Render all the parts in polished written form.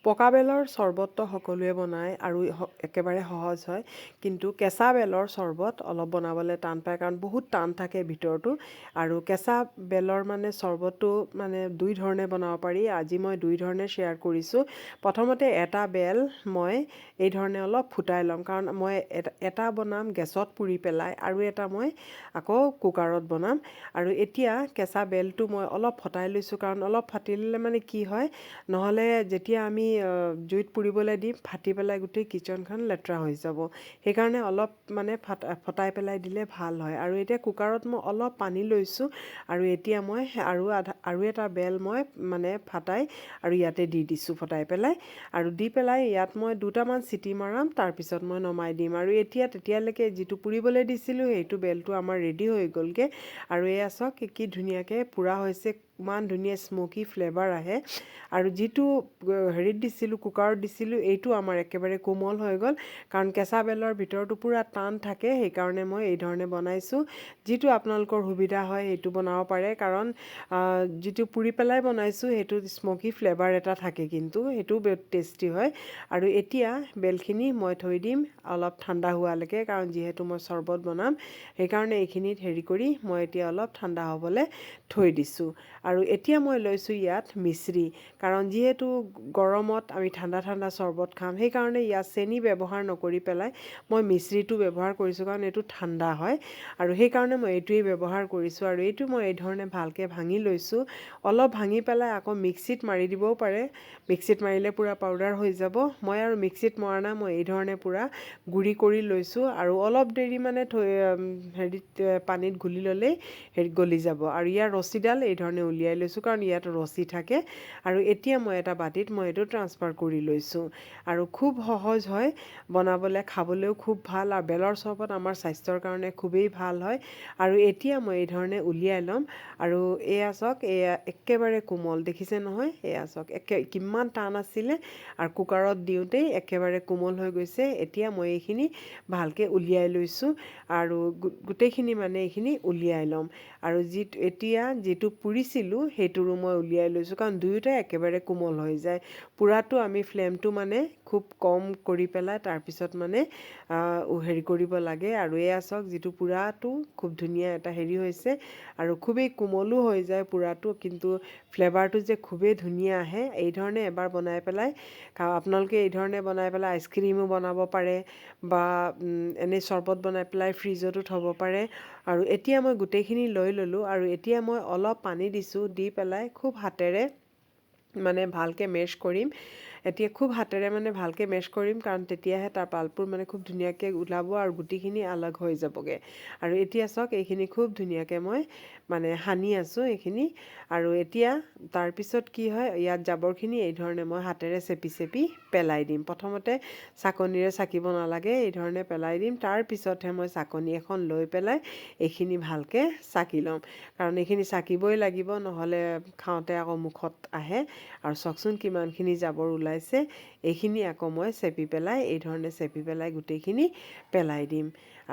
পকা বেলৰ চৰ্বতটো সকলোৱে বনায় আৰু একেবাৰে সহজ হয়, কিন্তু কেঁচা বেলৰ চৰ্বত অলপ বনাবলৈ টান পায়, কাৰণ বহুত টান থাকে ভিতৰটো। আৰু কেঁচা বেলৰ মানে চৰ্বতটো মানে দুই ধৰণে বনাব পাৰি। আজি মই দুই ধৰণে শ্বেয়াৰ কৰিছোঁ। প্ৰথমতে এটা বেল মই এই ধৰণে অলপ ফুটাই ল'ম, কাৰণ মই এটা বনাম গেছত পুৰি পেলাই আৰু এটা মই আকৌ কুকাৰত বনাম। আৰু এতিয়া কেঁচা বেলটো মই অলপ ফটাই লৈছোঁ, কাৰণ অলপ ফাটি ল'লে মানে কি হয়, নহ'লে যেতিয়া আমি জুইত পুৰিবলৈ দিম ফাটি পেলাই গোটেই কিচেনখন লেতেৰা হৈ যাব। সেইকাৰণে অলপ মানে ফটাই পেলাই দিলে ভাল হয়। আৰু এতিয়া কুকাৰত মই অলপ পানী লৈছোঁ, আৰু এতিয়া মই আৰু এটা বেল মই মানে ফাটাই আৰু ইয়াতে দি দিছোঁ ফটাই পেলাই। আৰু দি পেলাই ইয়াত মই দুটামান চিটি মৰাম, তাৰপিছত মই নমাই দিম। আৰু তেতিয়ালৈকে যিটো পুৰিবলৈ দিছিলোঁ সেইটো বেলটো আমাৰ ৰেডি হৈ গ'লগৈ। আৰু এয়া চাওক কি ধুনীয়াকৈ পুৰা হৈছে, ইমান ধুনীয়া স্মকি ফ্লেভাৰ আহে। আৰু যিটো হেৰিত দিছিলোঁ, কুকাৰত দিছিলোঁ, এইটো আমাৰ একেবাৰে কোমল হৈ গ'ল, কাৰণ কেঁচা বেলৰ ভিতৰতো পূৰা টান থাকে। সেইকাৰণে মই এই ধৰণে বনাইছোঁ। যিটো আপোনালোকৰ সুবিধা হয় সেইটো বনাব পাৰে, কাৰণ যিটো পুৰি পেলাই বনাইছোঁ সেইটোত স্মকি ফ্লেভাৰ এটা থাকে, কিন্তু সেইটোও বহুত টেষ্টি হয়। আৰু এতিয়া বেলখিনি মই থৈ দিম অলপ ঠাণ্ডা হোৱালৈকে, কাৰণ যিহেতু মই চৰ্বত বনাম সেইকাৰণে এইখিনিত হেৰি কৰি মই এতিয়া অলপ ঠাণ্ডা হ'বলৈ থৈ দিছোঁ। আৰু এতিয়া মই লৈছোঁ ইয়াত মিশ্ৰি, কাৰণ যিহেতু গৰমত আমি ঠাণ্ডা ঠাণ্ডা চৰ্বত খাম, সেইকাৰণে ইয়াত চেনি ব্যৱহাৰ নকৰি পেলাই মই মিশ্ৰিটো ব্যৱহাৰ কৰিছোঁ, কাৰণ এইটো ঠাণ্ডা হয়। আৰু সেইকাৰণে মই এইটোৱেই ব্যৱহাৰ কৰিছোঁ। আৰু এইটো মই এই ধৰণে ভালকৈ ভাঙি লৈছোঁ। অলপ ভাঙি পেলাই আকৌ মিক্সিত মাৰি দিবও পাৰে, মিক্সিত মাৰিলে পূৰা পাউডাৰ হৈ যাব। মই আৰু মিক্সিত মৰা নাই, মই এই ধৰণে পূৰা গুড়ি কৰি লৈছোঁ। আৰু অলপ দেৰি মানে পানীত ঘুলি ল'লেই গলি যাব। আৰু ইয়াৰ ৰছীডাল এই ধৰণে উলিয়াই লৈছোঁ, কাৰণ ইয়াত ৰছী থাকে। আৰু এতিয়া মই এটা বাতিত মই এইটো ট্ৰান্সফাৰ কৰি লৈছোঁ। আৰু খুব সহজ হয় বনাবলৈ, খাবলৈও খুব ভাল। আৰু বেলৰ চৰ্বত আমাৰ স্বাস্থ্যৰ কাৰণে খুবেই ভাল হয়। আৰু এতিয়া মই এই ধৰণে উলিয়াই ল'ম। আৰু এয়া চাওক, এয়া একেবাৰে কোমল, দেখিছে নহয়? এয়া চাওক কিমান টান আছিলে, আৰু কুকাৰত দিওঁতেই একেবাৰে কোমল হৈ গৈছে। এতিয়া মই এইখিনি ভালকৈ উলিয়াই লৈছোঁ, আৰু গোটেইখিনি মানে এইখিনি উলিয়াই ল'ম। আৰু যিটো পুৰিছিলোঁ সেইটোৰো মই উলিয়াই লৈছোঁ, কাৰণ দুয়োটাই একেবাৰে কোমল হৈ যায়। পুৰাটো আমি ফ্লেমটো মানে খুব কম কৰি পেলাই তাৰপিছত মানে হেৰি কৰিব লাগে। আৰু এয়া চাওক, যিটো পুৰাটো খুব ধুনীয়া এটা হেৰি হৈছে, আৰু খুবেই কোমলো হৈ যায় পুৰাটো, কিন্তু ফ্লেভাৰটো যে খুবেই ধুনীয়া আহে। এই ধৰণে এবাৰ বনাই পেলাই আপোনালোকে এই ধৰণে বনাই পেলাই আইচক্ৰীমো বনাব পাৰে, বা এনেই চৰ্বত বনাই পেলাই ফ্ৰিজতো থ'ব পাৰে। আৰু এতিয়া মই গোটেইখিনি লৈ ল'লোঁ, আৰু এতিয়া মই অলপ পানী দিছোঁ, দি পেলাই খুব হাতেৰে মানে ভালকৈ মেছ কৰিম। এতিয়া খুব হাতেৰে মানে ভালকৈ মেছ কৰিম, কাৰণ তেতিয়াহে তাৰ পাল্পবোৰ মানে খুব ধুনীয়াকৈ ওলাব আৰু গুটিখিনি আলগ হৈ যাবগৈ। আৰু এতিয়া চাওক, এইখিনি খুব ধুনীয়াকৈ মই মানে সানি আছোঁ এইখিনি। আৰু এতিয়া তাৰপিছত কি হয়, ইয়াত জাবৰখিনি এই ধৰণে মই হাতেৰে চেপি চেপি পেলাই দিম। প্ৰথমতে চাকনিৰে চাকিব নালাগে, এই ধৰণে পেলাই দিম। তাৰপিছতহে মই চাকনি এখন লৈ পেলাই এইখিনি ভালকৈ চাকি ল'ম, কাৰণ এইখিনি চাকিবই লাগিব, নহ'লে খাওঁতে আকৌ মুখত আহে। আৰু চাওকচোন কিমানখিনি জাবৰ ওলাইছে। এইখিনি আকৌ মই চেপি পেলাই এই ধৰণে চেপি পেলাই গোটেইখিনি পেলাই দিম।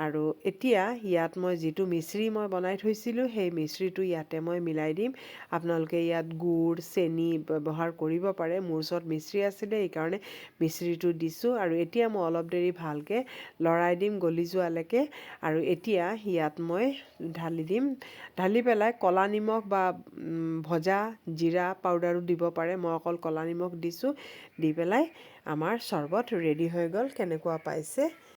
আৰু এতিয়া ইয়াত মই যিটো মিশ্ৰি মই বনাই থৈছিলোঁ সেই মিশ্ৰিটো ইয়াতে মই মিলাই দিম। আপোনালোকে ইয়াত গুড়, চেনি ব্যৱহাৰ কৰিব পাৰে। মোৰ ওচৰত মিশ্ৰি আছিলে, সেইকাৰণে মিশ্ৰিটো দিছোঁ। আৰু এতিয়া মই অলপ দেৰি ভালকৈ লৰাই দিম গলি যোৱালৈকে। আৰু এতিয়া ইয়াত মই ঢালি দিম। ঢালি পেলাই ক'লা নিমখ বা ভজা জিৰা পাউডাৰো দিব পাৰে, মই অকল ক'লা নিমখ দিছোঁ। দি পেলাই আমাৰ চৰ্বত ৰেডি হৈ গ'ল। কেনেকুৱা পাইছে?